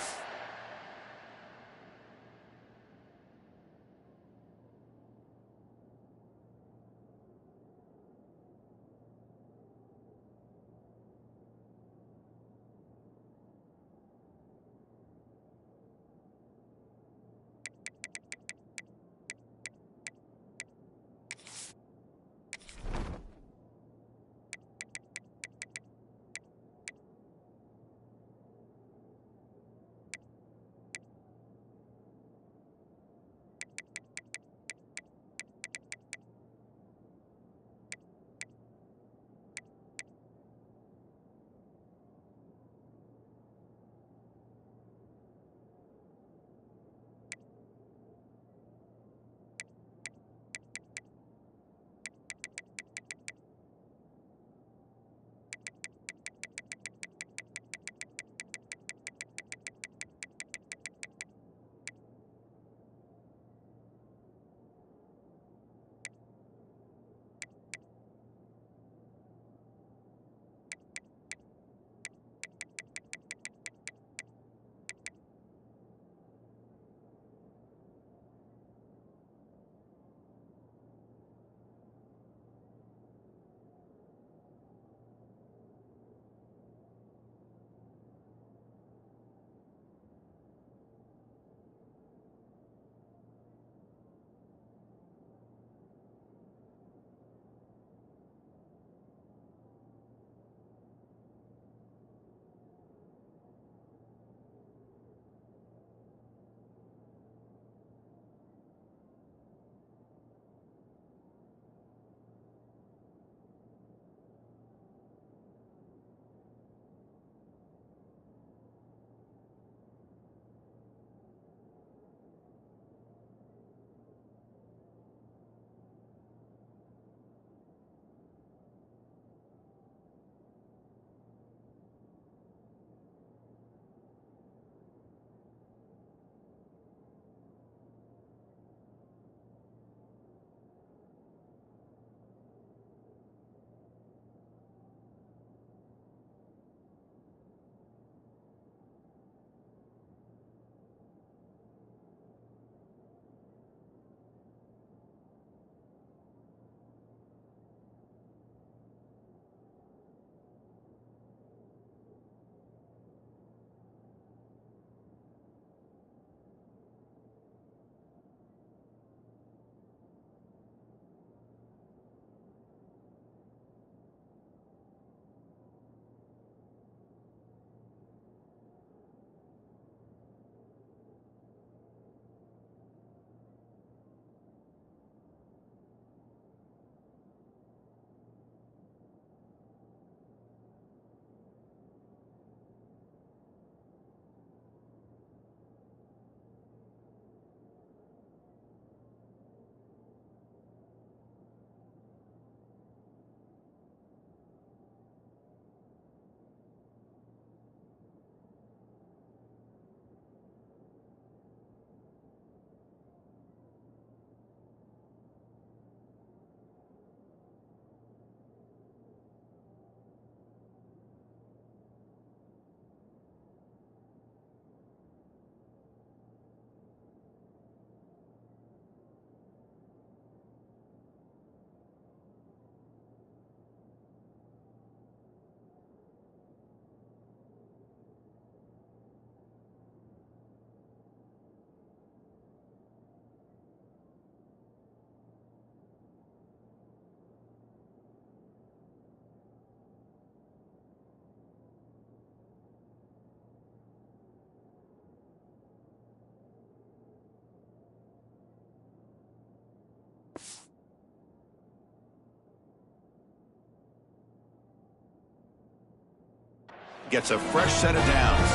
Gets a fresh set of downs.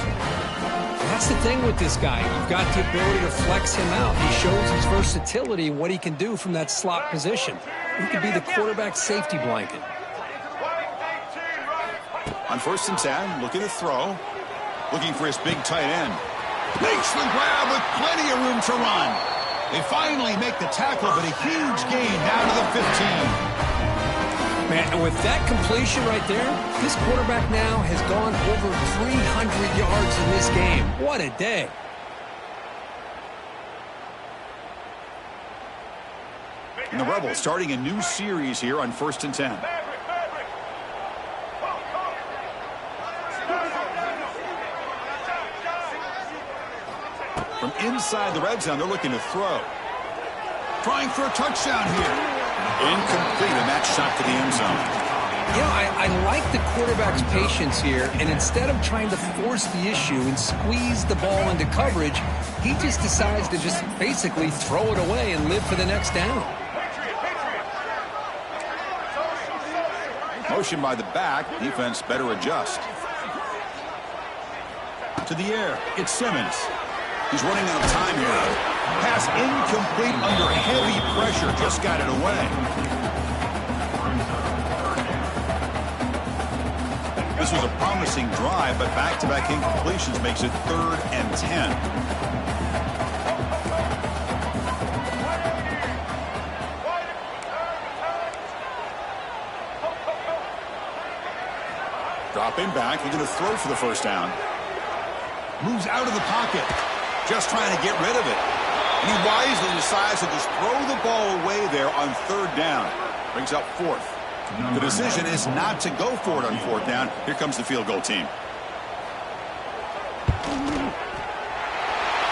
That's the thing with this guy. You've got the ability to flex him out. He shows his versatility and what he can do from that slot position. He could be the quarterback's safety blanket. On 1st and 10, looking to throw. Looking for his big tight end. Makes the grab with plenty of room to run. They finally make the tackle, but a huge gain down to the 15. Man, and with that completion right there, this quarterback now has gone over 300 yards in this game. What a day. And the Rebels starting a new series here on 1st and 10. From inside the red zone, they're looking to throw. Trying for a touchdown here. Incomplete, and that shot to the end zone. You know, I like the quarterback's patience here, and instead of trying to force the issue and squeeze the ball into coverage, he just decides to just basically throw it away and live for the next down. Motion by the back. Defense better adjust. To the air. It's Simmons. He's running out of time here. Pass incomplete under heavy pressure. Just got it away. This was a promising drive, but back-to-back incompletions makes it 3rd and 10. Dropping back. He's going to throw for the 1st down. Moves out of the pocket. Just trying to get rid of it. And he wisely decides to just throw the ball away there on 3rd down. Brings up 4th. The decision is not to go for it on 4th down. Here comes the field goal team.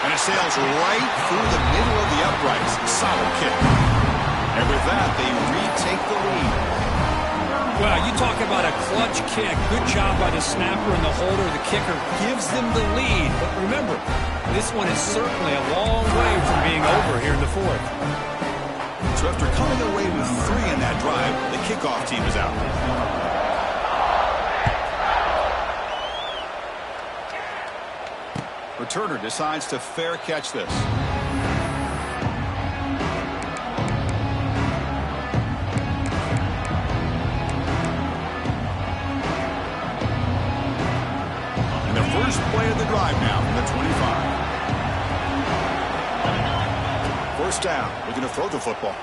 And it sails right through the middle of the uprights. Solid kick. And with that, they retake the lead. Well, you talk about a clutch kick. Good job by the snapper and the holder. The kicker gives them the lead. But remember, this one is certainly a long way from being over here in the 4th. So after coming away with 3 in that drive, the kickoff team is out. Returner decides to fair catch this. And the first play of the drive now from the 25. 1st down. Looking to throw the football.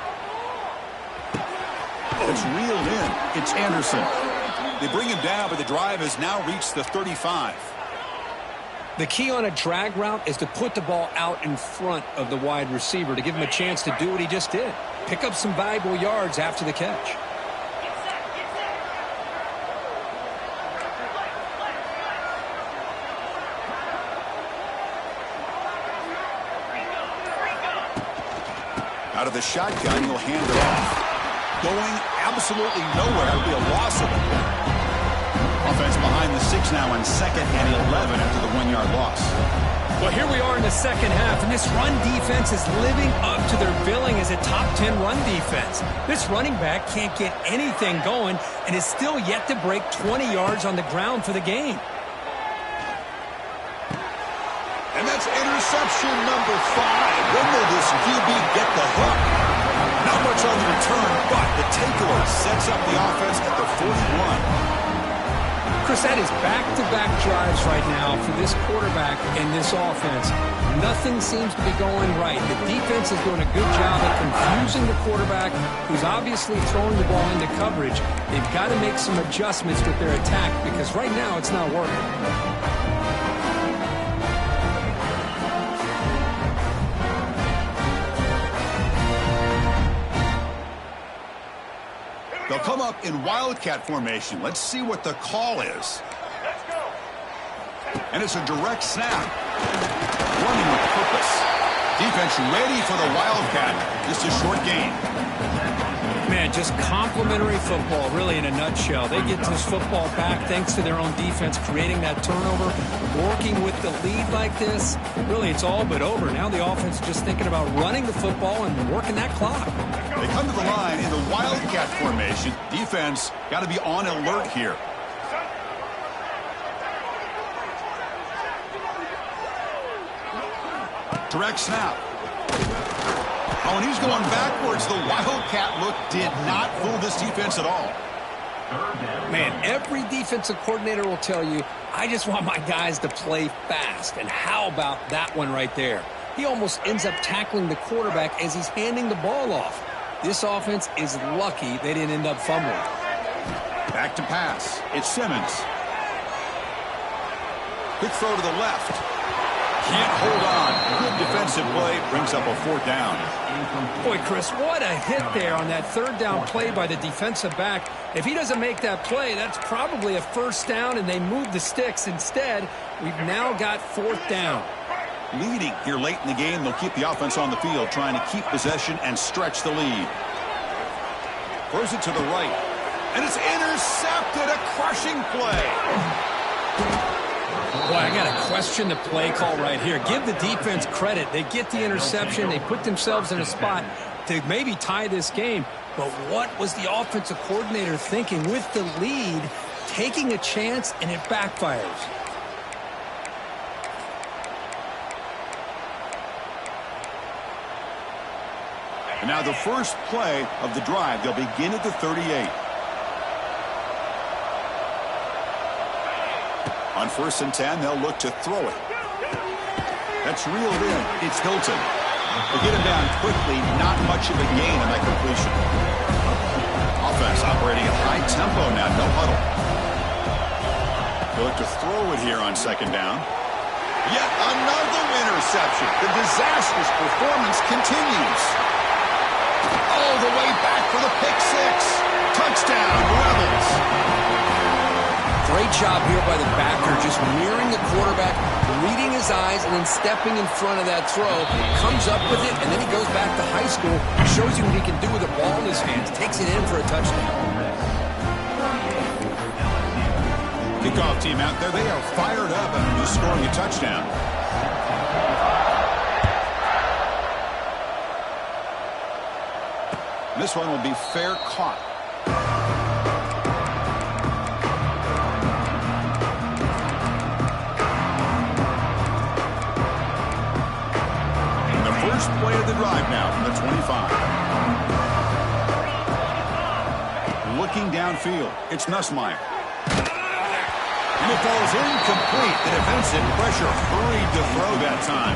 It's reeled in. It's Anderson. They bring him down, but the drive has now reached the 35. The key on a drag route is to put the ball out in front of the wide receiver to give him a chance to do what he just did. Pick up some valuable yards after the catch. Out of the shotgun, he'll hand it off. Going absolutely nowhere. It'll be a loss of it. Offense behind the 6 now on 2nd and 11 after the 1-yard loss. Well, here we are in the second half, and this run defense is living up to their billing as a top 10 run defense. This running back can't get anything going and is still yet to break 20 yards on the ground for the game. And that's interception number 5. When will this QB get the hook? Not much on the return, but the takeaway sets up the offense at the 41. Chris, that is back-to-back drives right now for this quarterback and this offense. Nothing seems to be going right. The defense is doing a good job of confusing the quarterback, who's obviously throwing the ball into coverage. They've got to make some adjustments with their attack because right now it's not working. They'll come up in wildcat formation. Let's see what the call is. And it's a direct snap. Running with purpose. Defense ready for the wildcat. Just a short gain. Man, just complimentary football, really, in a nutshell. They get this football back thanks to their own defense, creating that turnover, working with the lead like this. Really, it's all but over. Now the offense is just thinking about running the football and working that clock. They come to the line in the wildcat formation. Defense got to be on alert here. Direct snap. Oh, and he's going backwards. The wildcat look did not fool this defense at all. Man, every defensive coordinator will tell you, I just want my guys to play fast. And how about that one right there? He almost ends up tackling the quarterback as he's handing the ball off. This offense is lucky they didn't end up fumbling. Back to pass. It's Simmons. Quick throw to the left. Can't hold on. Good defensive play. Brings up a 4th down. Boy, Chris, what a hit there on that 3rd down play by the defensive back. If he doesn't make that play, that's probably a 1st down, and they move the sticks. Instead, we've now got 4th down. Leading here late in the game, they'll keep the offense on the field, trying to keep possession and stretch the lead. Throws it to the right, and it's intercepted. A crushing play. Boy, I got to question the play call right here. Give the defense credit. They get the interception. They put themselves in a spot to maybe tie this game. But what was the offensive coordinator thinking with the lead, taking a chance, and it backfires? And now the first play of the drive. They'll begin at the 38. On 1st and 10, they'll look to throw it. That's reeled in. It's Hilton. They get him down quickly. Not much of a gain on that completion. Offense operating at high tempo now. No huddle. They look to throw it here on 2nd down. Yet another interception. The disastrous performance continues. All the way back for the pick 6. Touchdown, Rebels. Great job here by the backer, just mirroring the quarterback, reading his eyes, and then stepping in front of that throw. Comes up with it, and then he goes back to high school, shows you what he can do with the ball in his hands, takes it in for a touchdown. Kickoff team out there, they are fired up after just scoring a touchdown. This one will be fair caught. First play of the drive now from the 25. Looking downfield, it's Nussmeier. And it falls incomplete. The defensive pressure hurried to throw that time.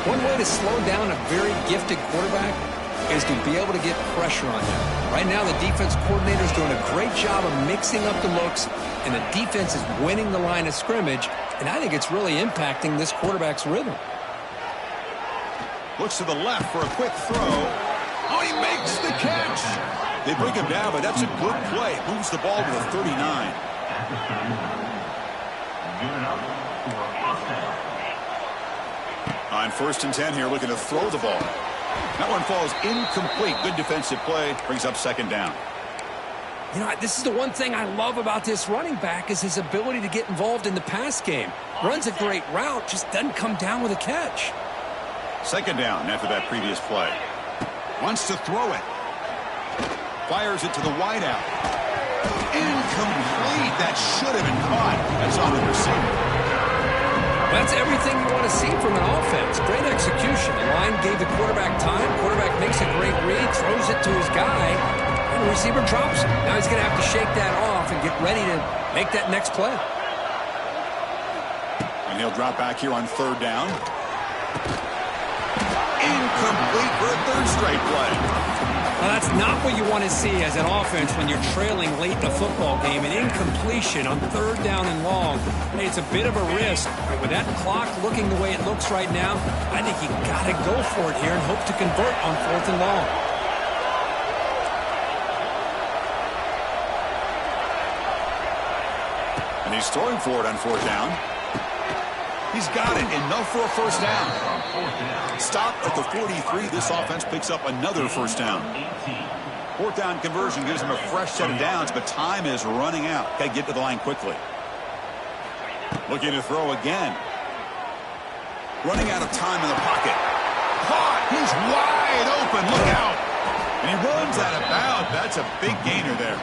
One way to slow down a very gifted quarterback is to be able to get pressure on him. Right now, the defense coordinator is doing a great job of mixing up the looks, and the defense is winning the line of scrimmage, and I think it's really impacting this quarterback's rhythm. Looks to the left for a quick throw. Oh, he makes the catch. They bring him down, but that's a good play. Moves the ball to the 39. On 1st and 10 here, looking to throw the ball. That one falls incomplete. Good defensive play. Brings up 2nd down. You know, this is the one thing I love about this running back is his ability to get involved in the pass game. Runs a great route, just doesn't come down with a catch. 2nd down after that previous play. Wants to throw it. Fires it to the wideout. Incomplete. That should have been caught. That's on the receiver. That's everything you want to see from an offense. Great execution. The line gave the quarterback time. Quarterback makes a great read, throws it to his guy, and the receiver drops it. Now he's going to have to shake that off and get ready to make that next play. And he'll drop back here on 3rd down. Incomplete for a 3rd straight play. Well, that's not what you want to see as an offense when you're trailing late in a football game. An incompletion on 3rd down and long. Hey, it's a bit of a risk, but with that clock looking the way it looks right now, I think you got to go for it here and hope to convert on 4th and long. And he's throwing for it on 4th down. He's got it. Enough for a first down. Stop at the 43. This offense picks up another first down. Fourth down conversion gives them a fresh set of downs, but time is running out. Got to get to the line quickly. Looking to throw again. Running out of time in the pocket. Caught. He's wide open. Look out. And he runs out of bounds. That's a big gainer there.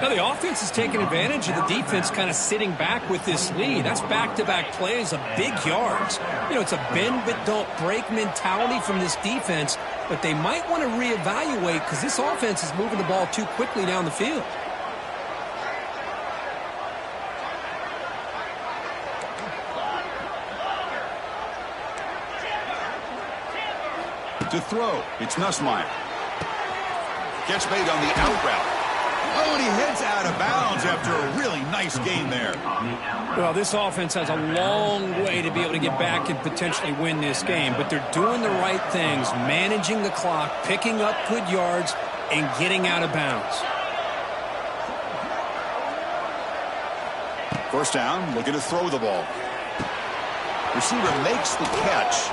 Now the offense is taking advantage of the defense kind of sitting back with this lead. That's back-to-back plays of big yards. You know, it's a bend but don't break mentality from this defense, but they might want to reevaluate because this offense is moving the ball too quickly down the field. To throw, it's Nussmeier. Gets made on the out route. Oh, and he heads out of bounds after a really nice gain there. Well, this offense has a long way to be able to get back and potentially win this game, but they're doing the right things, managing the clock, picking up good yards, and getting out of bounds. First down, looking to throw the ball. Receiver makes the catch.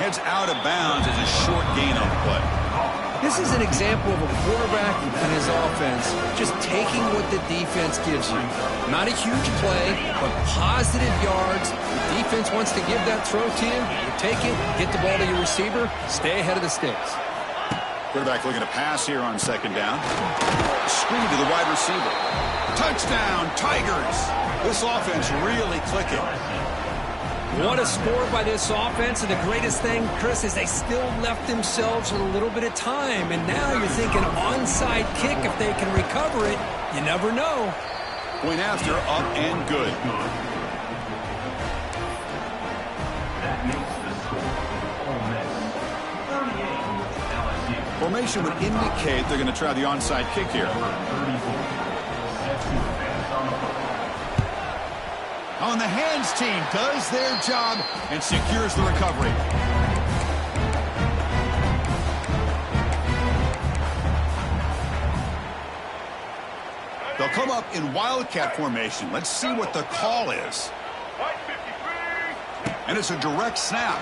Heads out of bounds as a short gain on the play. This is an example of a quarterback and his offense just taking what the defense gives you. Not a huge play, but positive yards. The defense wants to give that throw to you. You take it, get the ball to your receiver, stay ahead of the sticks. Quarterback looking to pass here on second down. Screen to the wide receiver. Touchdown, Tigers. This offense really clicking. What a score by this offense, and the greatest thing, Chris, is they still left themselves with a little bit of time, and now you're thinking onside kick if they can recover it. You never know. Point after, up and good. That makes the score. Ole Miss 38, LSU. Formation would indicate they're going to try the onside kick here. On the hands team does their job and secures the recovery. They'll come up in wildcat formation. Let's see what the call is. And it's a direct snap.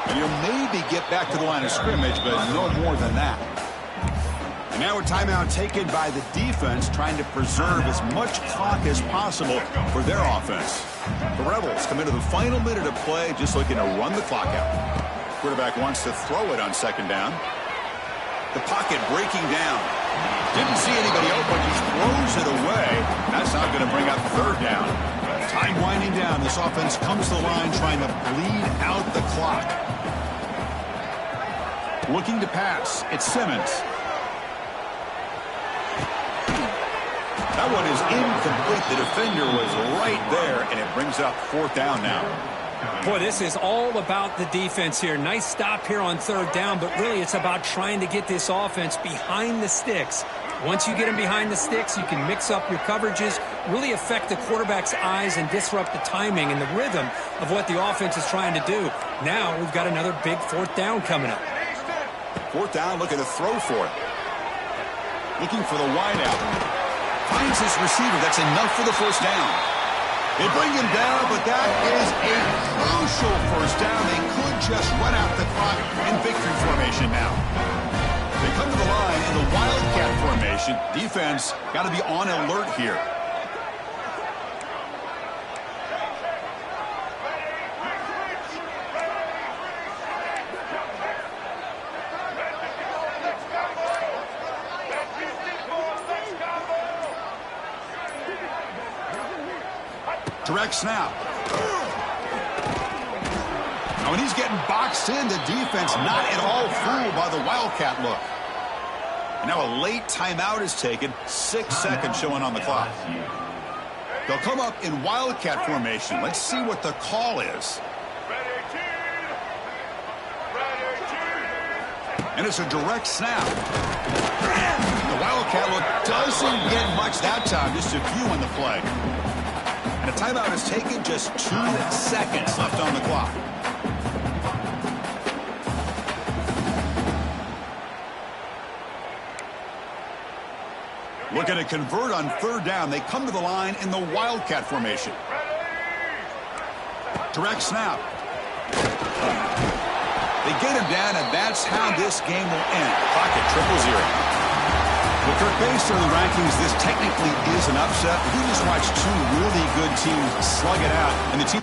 And he'll maybe get back to the line of scrimmage, but no more than that. And now a timeout taken by the defense, trying to preserve as much clock as possible for their offense. The Rebels come into the final minute of play, just looking to run the clock out. Quarterback wants to throw it on second down. The pocket breaking down. Didn't see anybody open, just throws it away. That's not going to bring up third down. Time winding down. This offense comes to the line trying to bleed out the clock. Looking to pass. It's Simmons. That one is incomplete. The defender was right there, and it brings up fourth down now. Boy, this is all about the defense here. Nice stop here on third down, but really it's about trying to get this offense behind the sticks. Once you get them behind the sticks, you can mix up your coverages, really affect the quarterback's eyes and disrupt the timing and the rhythm of what the offense is trying to do. Now we've got another big fourth down coming up. Fourth down, looking to throw for it. Looking for the wide out. Finds his receiver. That's enough for the first down. They bring him down, but that is a crucial first down. They could just run out the clock in victory formation now. They come to the line in the wildcat formation. Defense got to be on alert here. Direct snap. Now, when he's getting boxed in, the defense not at all fooled by the wildcat look. And now a late timeout is taken. 6 seconds showing on the clock. They'll come up in wildcat formation. Let's see what the call is. And it's a direct snap. The wildcat look doesn't get much that time. Just a few on the play. And a timeout is taken, just 2 seconds left on the clock. Looking to convert on third down. They come to the line in the wildcat formation. Direct snap. They get him down, and that's how this game will end. Pocket 0-0. Well, Kirk, based on the rankings, this technically is an upset. We just watched two really good teams slug it out, and the team...